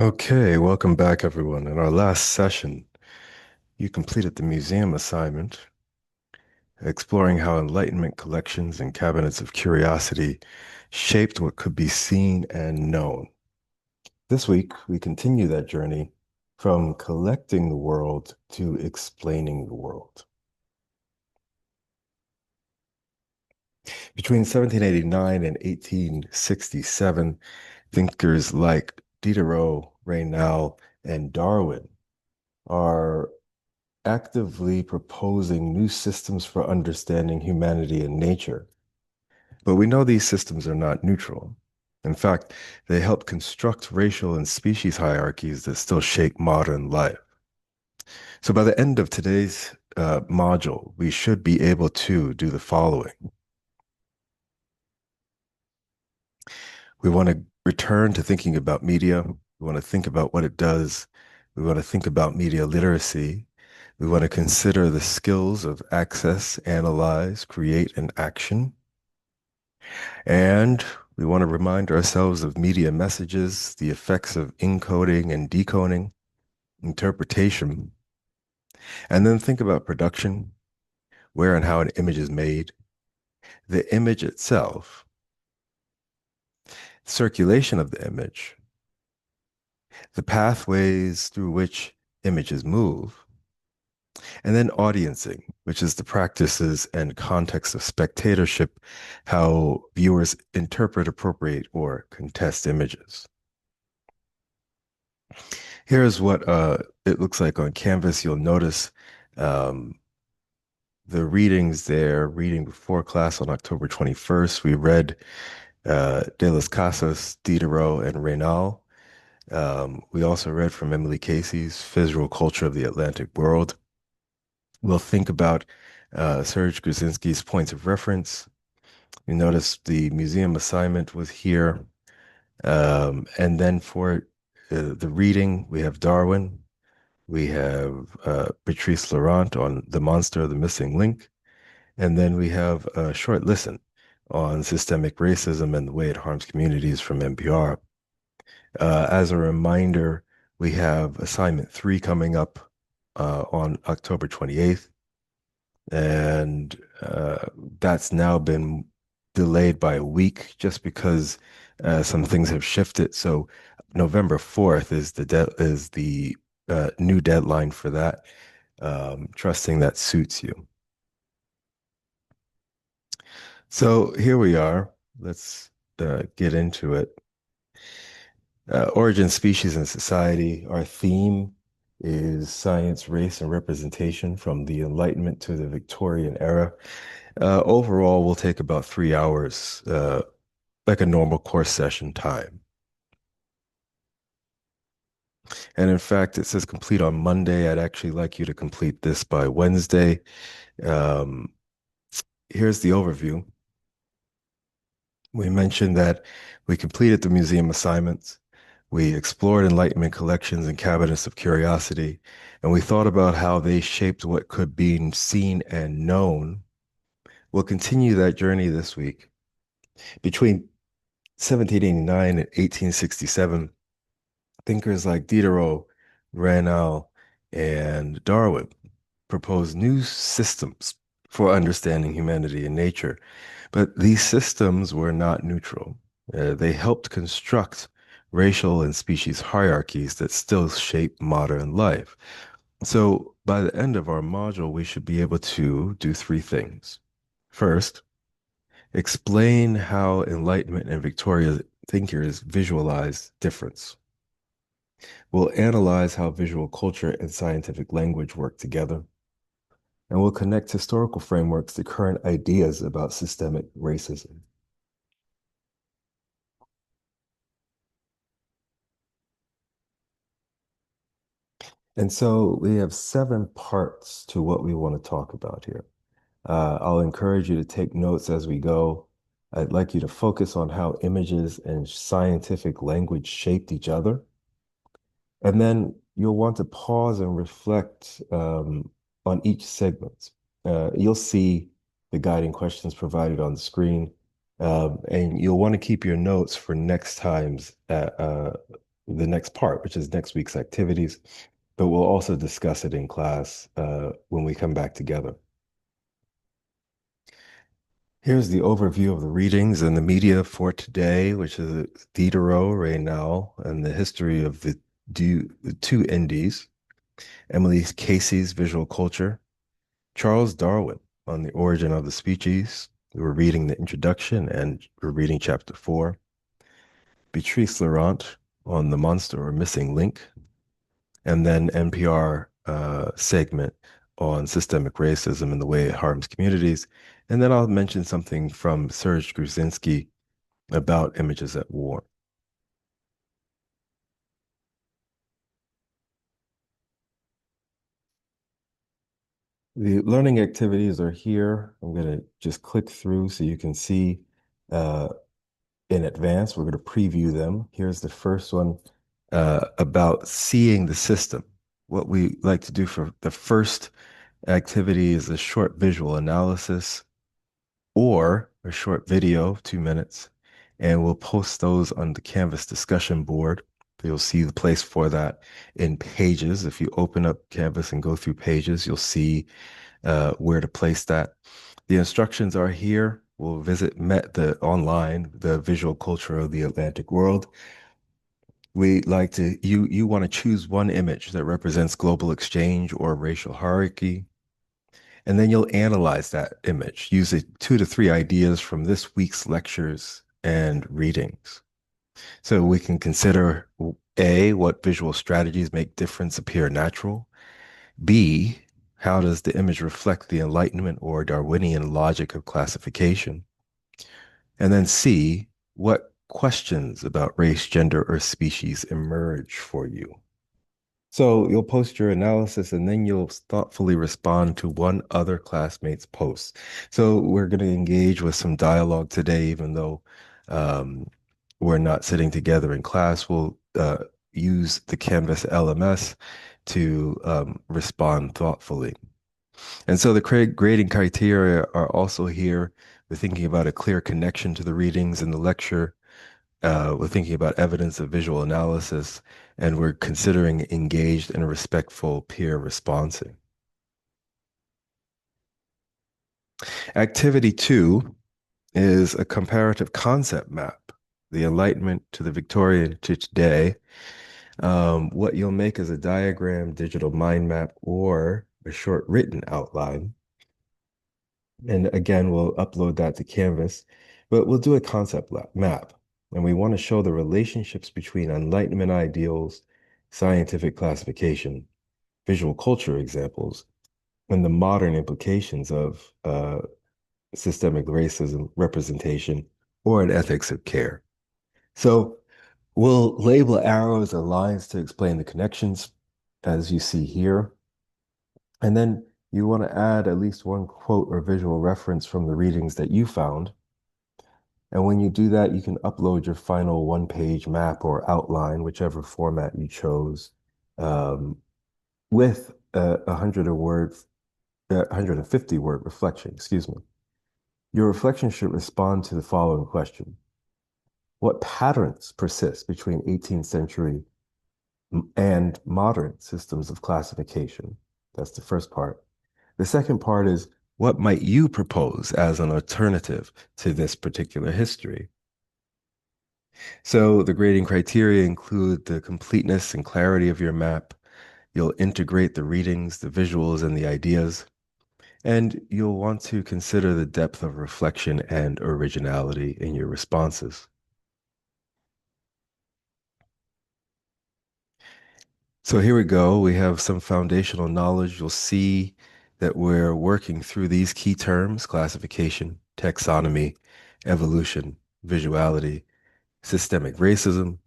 Okay, welcome back, everyone. In our last session, you completed the museum assignment, exploring how Enlightenment collections and cabinets of curiosity shaped what could be seen and known. This week, we continue that journey from collecting the world to explaining the world. Between 1789 and 1867, thinkers like Diderot, Raynal, and Darwin are actively proposing new systems for understanding humanity and nature. But we know these systems are not neutral. In fact, they help construct racial and species hierarchies that still shape modern life. So by the end of today's module, we should be able to do the following. We want to return to thinking about media. We want to think about what it does. We want to think about media literacy. We want to consider the skills of access, analyze, create, and action. And we want to remind ourselves of media messages, the effects of encoding and decoding, interpretation, and then think about production, where and how an image is made, the image itself, circulation of the image, the pathways through which images move, and then audiencing, which is the practices and context of spectatorship, how viewers interpret, appropriate, or contest images. Here's what it looks like on Canvas. You'll notice um, the readings there. Reading before class on October 21st, we read De las Casas, Diderot, and Raynal. We also read from Emily Casey's Visual Culture of the Atlantic World. We'll think about Serge Grzinski's points of reference. You notice the museum assignment was here. And then for the reading, we have Darwin. We have Patrice Laurent on The Monster, the Missing Link. And then we have a short listen on systemic racism and the way it harms communities from NPR. As a reminder, we have assignment 3 coming up on October 28th. And that's now been delayed by a week just because some things have shifted. So November 4th is the new deadline for that. Trusting that suits you. So here we are. Let's get into it. Origin, species, and society. Our theme is science, race, and representation from the Enlightenment to the Victorian era. Overall, we'll take about 3 hours, like a normal course session time. And in fact, it says complete on Monday. I'd actually like you to complete this by Wednesday. Um, Here's the overview. We mentioned that we completed the museum assignments. We explored Enlightenment collections and cabinets of curiosity, and we thought about how they shaped what could be seen and known. We'll continue that journey this week. Between 1789 and 1867, thinkers like Diderot, Raynal, and Darwin proposed new systems for understanding humanity and nature. But these systems were not neutral. They helped construct racial and species hierarchies that still shape modern life. So by the end of our module, we should be able to do 3 things. First, explain how Enlightenment and Victoria thinkers visualize difference. We'll analyze how visual culture and scientific language work together, and we'll connect historical frameworks to current ideas about systemic racism. And so we have 7 parts to what we want to talk about here. I'll encourage you to take notes as we go. I'd like you to focus on how images and scientific language shaped each other. And then you'll want to pause and reflect on each segment. You'll see the guiding questions provided on the screen, and you'll want to keep your notes for next time's the next part, which is next week's activities, but we'll also discuss it in class when we come back together. Here's the overview of the readings and the media for today, which is Diderot, Raynal, and the history of the two Indies, Emily Casey's visual culture, Charles Darwin on the origin of the species. We're reading the introduction and we're reading chapter 4. Beatrice Laurent on the monster or missing link, and then NPR segment on systemic racism and the way it harms communities. And then I'll mention something from Serge Gruzinski about images at war. The learning activities are here. I'm going to just click through so you can see uh, in advance. We're going to preview them. Here's the first one about seeing the system. What we like to do for the first activity is a short visual analysis or a short video, 2 minutes, and we'll post those on the Canvas discussion board. You'll see the place for that in Pages. If you open up Canvas and go through Pages, you'll see where to place that. The instructions are here. We'll visit the visual culture of the Atlantic world. We like to, you want to choose one image that represents global exchange or racial hierarchy, and then you'll analyze that image. Use 2 to 3 ideas from this week's lectures and readings. So we can consider A, what visual strategies make difference appear natural? B, how does the image reflect the Enlightenment or Darwinian logic of classification? And then C, what questions about race, gender, or species emerge for you? So you'll post your analysis and then you'll thoughtfully respond to one other classmate's post. So we're going to engage with some dialogue today, even though um, we're not sitting together in class. We'll use the Canvas LMS to respond thoughtfully. And so the grading criteria are also here. We're thinking about a clear connection to the readings in the lecture. We're thinking about evidence of visual analysis, and we're considering engaged and respectful peer responding. Activity 2 is a comparative concept map, the Enlightenment to the Victorian to today. What you'll make is a diagram, digital mind map, or a short written outline. And again, we'll upload that to Canvas, but we'll do a concept map. And we want to show the relationships between Enlightenment ideals, scientific classification, visual culture examples, and the modern implications of systemic racism representation or an ethics of care. So we'll label arrows or lines to explain the connections, as you see here. And then you want to add at least one quote or visual reference from the readings that you found. And when you do that, you can upload your final one-page map or outline, whichever format you chose, with a 150 word reflection, excuse me. Your reflection should respond to the following question. What patterns persist between 18th century and modern systems of classification? That's the first part. The second part is, what might you propose as an alternative to this particular history? So the grading criteria include the completeness and clarity of your map. You'll integrate the readings, the visuals, and the ideas. And you'll want to consider the depth of reflection and originality in your responses. So here we go. We have some foundational knowledge. You'll see that we're working through these key terms: classification, taxonomy, evolution, visuality, systemic racism,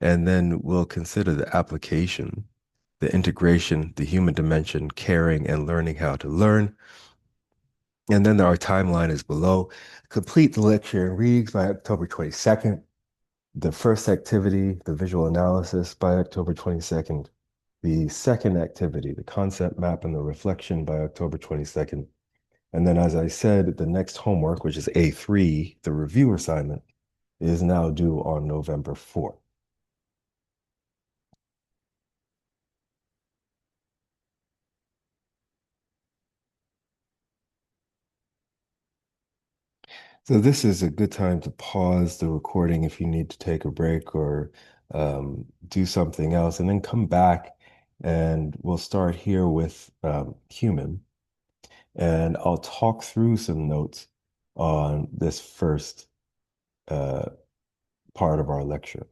and then we'll consider the application, the integration, the human dimension, caring and learning how to learn. And then our timeline is below. Complete the lecture and readings by October 22nd. The first activity, the visual analysis, by October 22nd. The second activity, the concept map and the reflection, by October 22nd. And then, as I said, the next homework, which is A3, the review assignment, is now due on November 4th. So this is a good time to pause the recording if you need to take a break or do something else, and then come back and we'll start here with human. And I'll talk through some notes on this first uh, part of our lecture.